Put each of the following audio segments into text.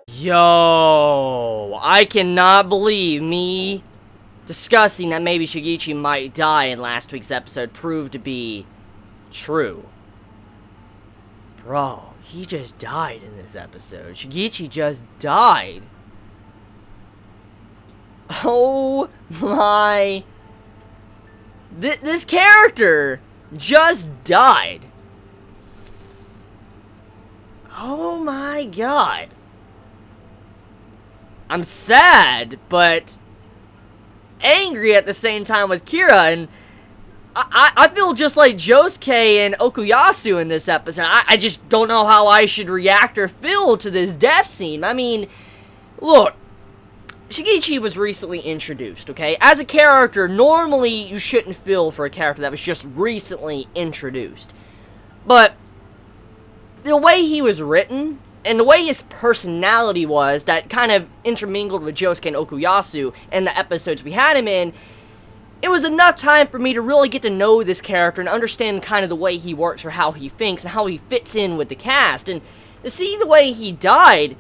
Yo, I cannot believe me discussing that maybe Shigechi might die in last week's episode proved to be true. Bro, he just died in this episode. Shigechi just died. Oh my... This character just died. Oh my god. I'm sad, but angry at the same time with Kira, and I feel just like Josuke and Okuyasu in this episode. I just don't know how I should react or feel to this death scene. I mean, look, Shigechi was recently introduced, okay? As a character, normally you shouldn't feel for a character that was just recently introduced. But the way he was written, and the way his personality was, that kind of intermingled with Josuke and Okuyasu in the episodes we had him in, it was enough time for me to really get to know this character and understand kind of the way he works or how he thinks and how he fits in with the cast. And to see the way he died,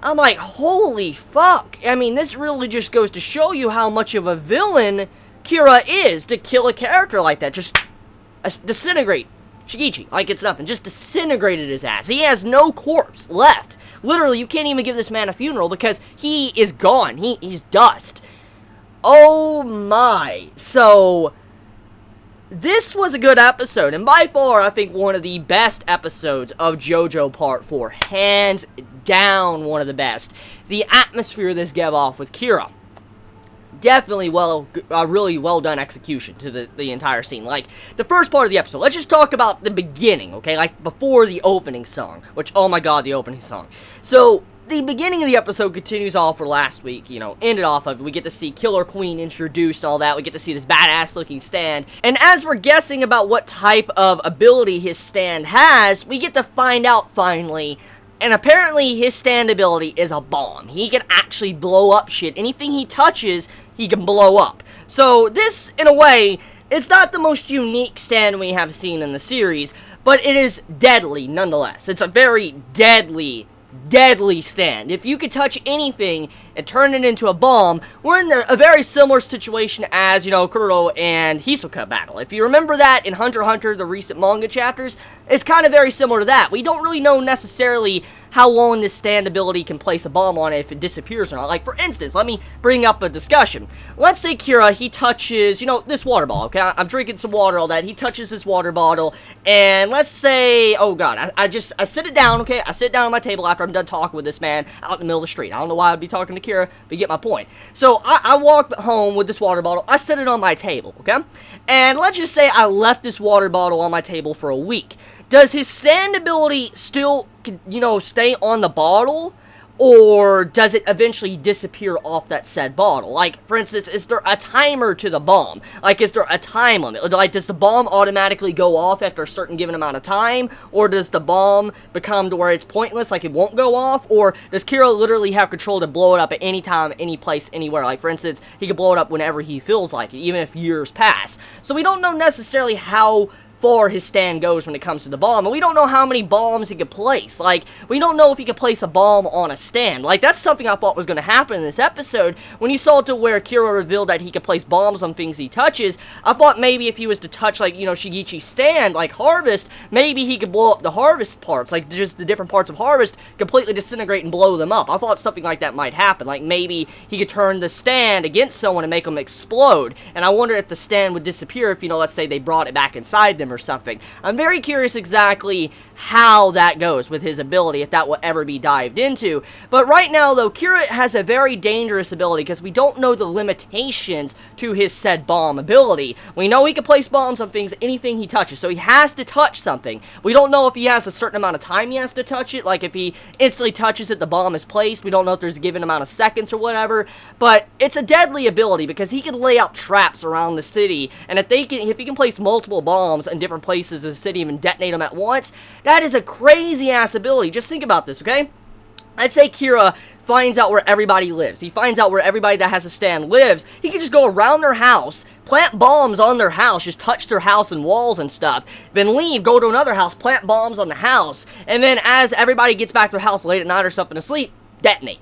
I'm like, holy fuck. I mean, this really just goes to show you how much of a villain Kira is to kill a character like that. Just disintegrate Shigechi like it's nothing. Just disintegrated his ass. He has no corpse left. Literally, you can't even give this man a funeral because he is gone. He's dust. Oh my. So, this was a good episode, and by far, I think one of the best episodes of JoJo Part 4. Hands down, one of the best. The atmosphere this gave off with Kira. Definitely really well done execution to the entire scene. Like, the first part of the episode, let's just talk about the beginning, okay? Like, before the opening song, which, oh my god, the opening song. So, the beginning of the episode continues off for last week, you know, ended off of, we get to see Killer Queen introduced, all that, we get to see this badass looking stand, and as we're guessing about what type of ability his stand has, we get to find out finally, and apparently his stand ability is a bomb. He can actually blow up shit. Anything he touches, he can blow up. So this, in a way, it's not the most unique stand we have seen in the series, but it is deadly nonetheless. It's a very deadly stand. If you could touch anything and turn it into a bomb, we're in a very similar situation as, you know, Kuro and Hisoka battle. If you remember that in Hunter x Hunter, the recent manga chapters, it's kind of very similar to that. We don't really know necessarily how long this stand ability can place a bomb on it if it disappears or not. Like, for instance, let me bring up a discussion. Let's say Kira, he touches, you know, this water bottle, okay? I'm drinking some water, all that. He touches this water bottle, and let's say, oh god, I sit it down, okay? I sit down on my table after I'm done talking with this man out in the middle of the street. I don't know why I'd be talking to Kira, but you get my point. So, I walk home with this water bottle. I set it on my table, okay? And let's just say I left this water bottle on my table for a week. Does his stand ability still, you know, stay on the bottle? Or does it eventually disappear off that said bottle? Like, for instance, is there a timer to the bomb? Like, is there a time limit? Like, does the bomb automatically go off after a certain given amount of time? Or does the bomb become to where it's pointless, like it won't go off? Or does Kira literally have control to blow it up at any time, any place, anywhere? Like, for instance, he can blow it up whenever he feels like it, even if years pass. So we don't know necessarily how far his stand goes when it comes to the bomb, and we don't know how many bombs he could place. Like, we don't know if he could place a bomb on a stand. Like, that's something I thought was going to happen in this episode. When you saw it to where Kira revealed that he could place bombs on things he touches, I thought maybe if he was to touch, like, you know, Shigechi's stand, like Harvest, maybe he could blow up the Harvest parts, like, just the different parts of Harvest, completely disintegrate and blow them up. I thought something like that might happen. Like, maybe he could turn the stand against someone and make them explode, and I wonder if the stand would disappear if, you know, let's say they brought it back inside them or something. I'm very curious exactly how that goes with his ability, if that will ever be dived into. But right now, though, Kira has a very dangerous ability because we don't know the limitations to his said bomb ability. We know he can place bombs on things, anything he touches, so he has to touch something. We don't know if he has a certain amount of time he has to touch it, like if he instantly touches it, the bomb is placed. We don't know if there's a given amount of seconds or whatever, but it's a deadly ability because he can lay out traps around the city, and if he can place multiple bombs in different places of the city and detonate them at once, that is a crazy ass ability. Just think about this, okay? Let's say Kira finds out where everybody lives. He finds out where everybody that has a stand lives. He can just go around their house, plant bombs on their house, just touch their house and walls and stuff, then leave, go to another house, plant bombs on the house, and then as everybody gets back to their house late at night or something to sleep, detonate.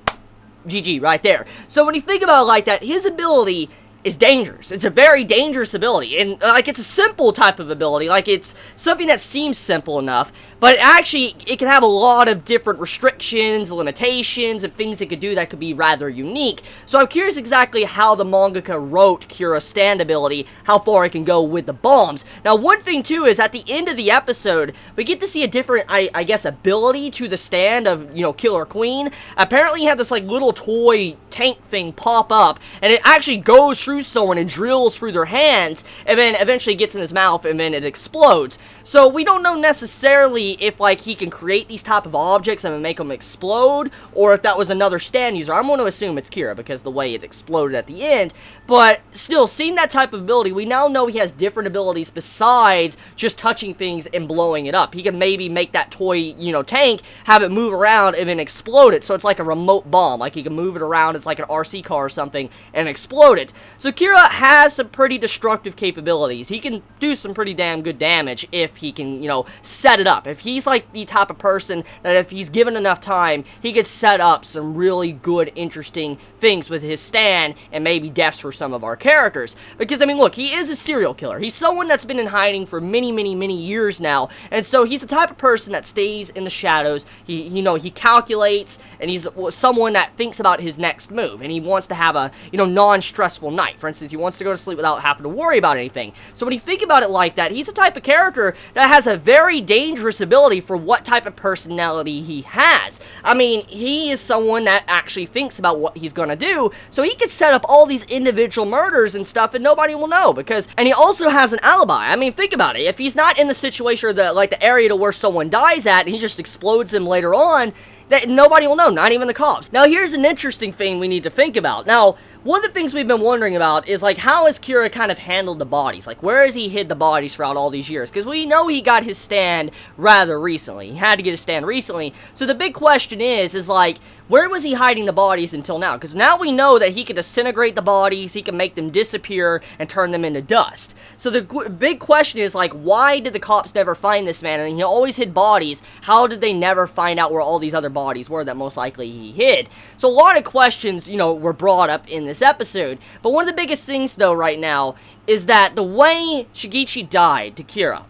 GG right there. So when you think about it like that, his ability is dangerous. It's a very dangerous ability, and like it's a simple type of ability, like it's something that seems simple enough, but actually it can have a lot of different restrictions, limitations, and things it could do that could be rather unique. So I'm curious exactly how the mangaka wrote Kira's stand ability, how far it can go with the bombs. Now one thing too is at the end of the episode we get to see a different I guess ability to the stand of, you know, Killer Queen. Apparently you have this like little toy tank thing pop up, and it actually goes through someone and drills through their hands, and then eventually gets in his mouth, and then it explodes. So we don't know necessarily if like he can create these type of objects and make them explode, or if that was another stand user. I'm going to assume it's Kira because the way it exploded at the end, but still, seeing that type of ability, we now know he has different abilities besides just touching things and blowing it up. He can maybe make that toy, you know, tank, have it move around and then explode it, so it's like a remote bomb, like he can move it around, it's like an RC car or something, and explode it. So Kira has some pretty destructive capabilities. He can do some pretty damn good damage if he can, you know, set it up. If he's like the type of person that if he's given enough time, he could set up some really good, interesting things with his stand and maybe deaths for some of our characters. Because, I mean, look, he is a serial killer. He's someone that's been in hiding for many, many, many years now, and so he's the type of person that stays in the shadows. He, you know, he calculates, and he's someone that thinks about his next move, and he wants to have a, you know, non-stressful night. For instance, he wants to go to sleep without having to worry about anything. So when you think about it like that, he's a type of character that has a very dangerous ability for what type of personality he has. I mean, he is someone that actually thinks about what he's gonna do, so he could set up all these individual murders and stuff and nobody will know, because, and he also has an alibi. I mean, think about it. If he's not in the situation or the, like the area to where someone dies at, and he just explodes them later on, that nobody will know, not even the cops. Now, here's an interesting thing we need to think about. Now, one of the things we've been wondering about is, like, how has Kira kind of handled the bodies? Like, where has he hid the bodies throughout all these years? Because we know he got his stand rather recently. He had to get his stand recently. So the big question is like, where was he hiding the bodies until now? Because now we know that he can disintegrate the bodies, he can make them disappear, and turn them into dust. So the big question is, like, why did the cops never find this man? And he always hid bodies. How did they never find out where all these other bodies were that most likely he hid? So a lot of questions, you know, were brought up in this episode. But one of the biggest things, though, right now, is that the way Shigechi died to Kira,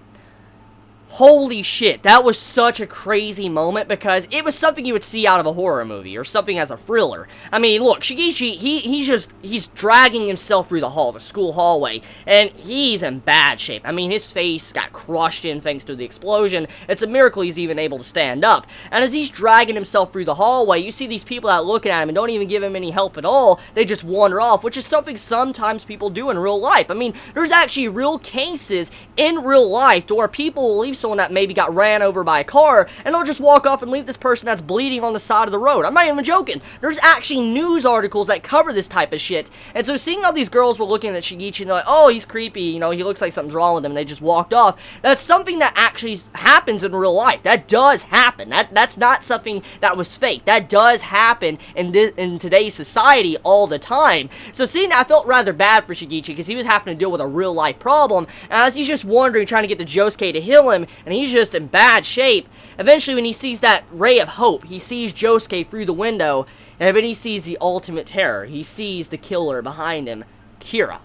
holy shit, that was such a crazy moment, because it was something you would see out of a horror movie, or something as a thriller. I mean, look, Shigechi, he's dragging himself through the school hallway, and he's in bad shape. I mean, his face got crushed in thanks to the explosion. It's a miracle he's even able to stand up. And as he's dragging himself through the hallway, you see these people that look at him and don't even give him any help at all. They just wander off, which is something sometimes people do in real life. I mean, there's actually real cases in real life to where people will leave someone that maybe got ran over by a car, and they'll just walk off and leave this person that's bleeding on the side of the road. I'm not even joking. There's actually news articles that cover this type of shit. And so seeing all these girls were looking at Shigechi and they're like, oh, he's creepy, you know, he looks like something's wrong with him, and they just walked off. That's something that actually happens in real life. That does happen. That's not something that was fake. That does happen in today's society all the time. So seeing that, I felt rather bad for Shigechi, because he was having to deal with a real life problem, and as he's just wandering, trying to get to Josuke to heal him, and he's just in bad shape. Eventually, when he sees that ray of hope, he sees Josuke through the window, and then he sees the ultimate terror. He sees the killer behind him, Kira.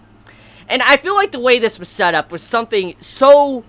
And I feel like the way this was set up was something so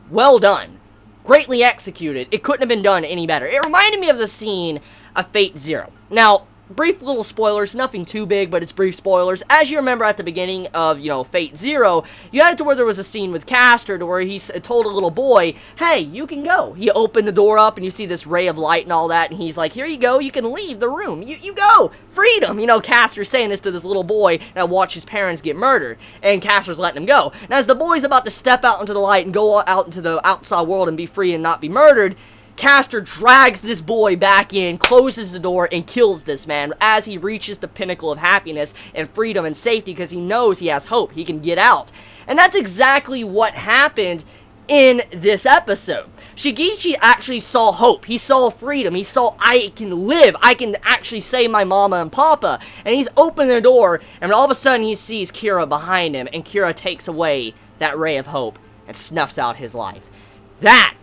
well done, greatly executed. It couldn't have been done any better. It reminded me of the scene of Fate Zero. Now, brief little spoilers, nothing too big, but it's brief spoilers. As you remember at the beginning of, you know, Fate Zero, you had it to where there was a scene with Castor to where he told a little boy, hey, you can go. He opened the door up and you see this ray of light and all that, and he's like, here you go, you can leave the room. You go. Freedom. You know, Castor's saying this to this little boy that watched his parents get murdered, and Castor's letting him go. And as the boy's about to step out into the light and go out into the outside world and be free and not be murdered, Castor drags this boy back in, closes the door, and kills this man as he reaches the pinnacle of happiness and freedom and safety, because he knows he has hope. He can get out. And that's exactly what happened in this episode. Shigechi actually saw hope. He saw freedom. He saw, I can live. I can actually save my mama and papa. And he's opening the door, and all of a sudden he sees Kira behind him, and Kira takes away that ray of hope and snuffs out his life. That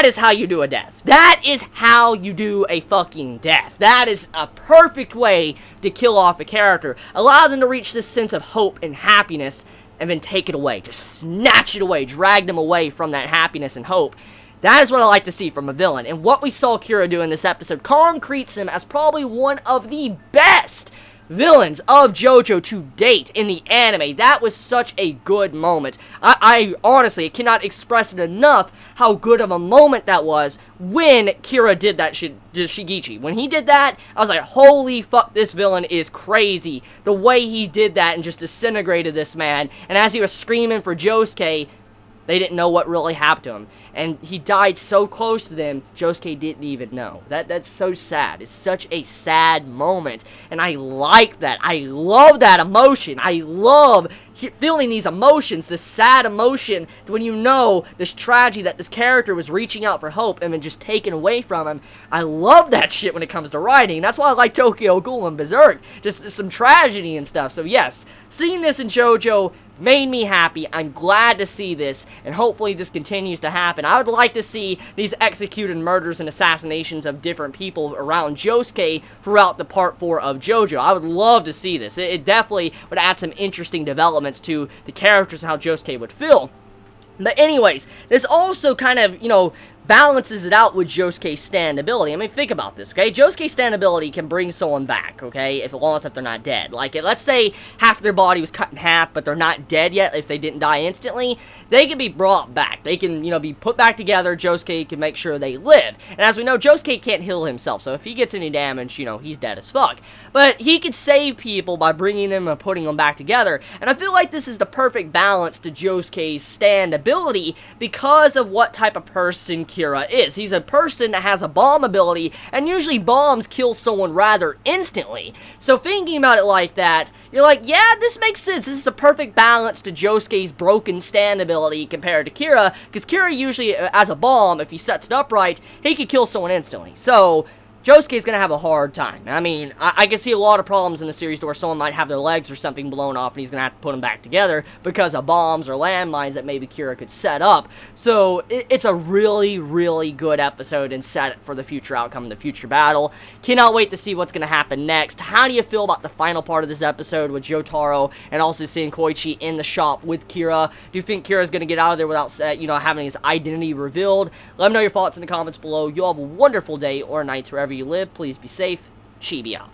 is how you do a death. That is how you do a fucking death. That is a perfect way to kill off a character. Allow them to reach this sense of hope and happiness, and then take it away. Just snatch it away. Drag them away from that happiness and hope. That is what I like to see from a villain. And what we saw Kira do in this episode concretes him as probably one of the best villains of JoJo to date in the anime. That was such a good moment. I honestly cannot express it enough how good of a moment that was when Kira did that shit to Shigechi. When he did that, I was like, holy fuck, this villain is crazy. The way he did that and just disintegrated this man. And as he was screaming for Josuke, they didn't know what really happened to him. And he died so close to them, Josuke didn't even know. That's so sad. It's such a sad moment. And I like that. I love that emotion. I love feeling these emotions, this sad emotion, when you know this tragedy that this character was reaching out for hope and then just taken away from him. I love that shit when it comes to writing. That's why I like Tokyo Ghoul and Berserk. Just some tragedy and stuff. So yes, seeing this in JoJo made me happy. I'm glad to see this, and hopefully this continues to happen. I would like to see these executed murders and assassinations of different people around Josuke throughout the part 4 of JoJo. I would love to see this. It definitely would add some interesting developments to the characters and how Josuke would feel. But anyways, this also kind of, balances it out with Josuke's stand ability. I mean, think about this, okay? Josuke's stand ability can bring someone back, okay? As long as they're not dead. Like, let's say half their body was cut in half, but they're not dead yet, if they didn't die instantly, they can be brought back. They can, be put back together. Josuke can make sure they live. And as we know, Josuke can't heal himself, so if he gets any damage, he's dead as fuck. But he could save people by bringing them and putting them back together. And I feel like this is the perfect balance to Josuke's stand ability because of what type of person Kira is. He's a person that has a bomb ability, and usually bombs kill someone rather instantly. So thinking about it like that, you're like, yeah, this makes sense. This is a perfect balance to Josuke's broken stand ability compared to Kira, because Kira usually, as a bomb, if he sets it up right, he could kill someone instantly. So Josuke's gonna have a hard time. I mean, I can see a lot of problems in the series where someone might have their legs or something blown off and he's gonna have to put them back together because of bombs or landmines that maybe Kira could set up. So, it's a really, really good episode and set for the future outcome in the future battle. Cannot wait to see what's gonna happen next. How do you feel about the final part of this episode with Jotaro and also seeing Koichi in the shop with Kira? Do you think Kira's gonna get out of there without, having his identity revealed? Let me know your thoughts in the comments below. You all have a wonderful day or night wherever you live. Please be safe. Chibi out.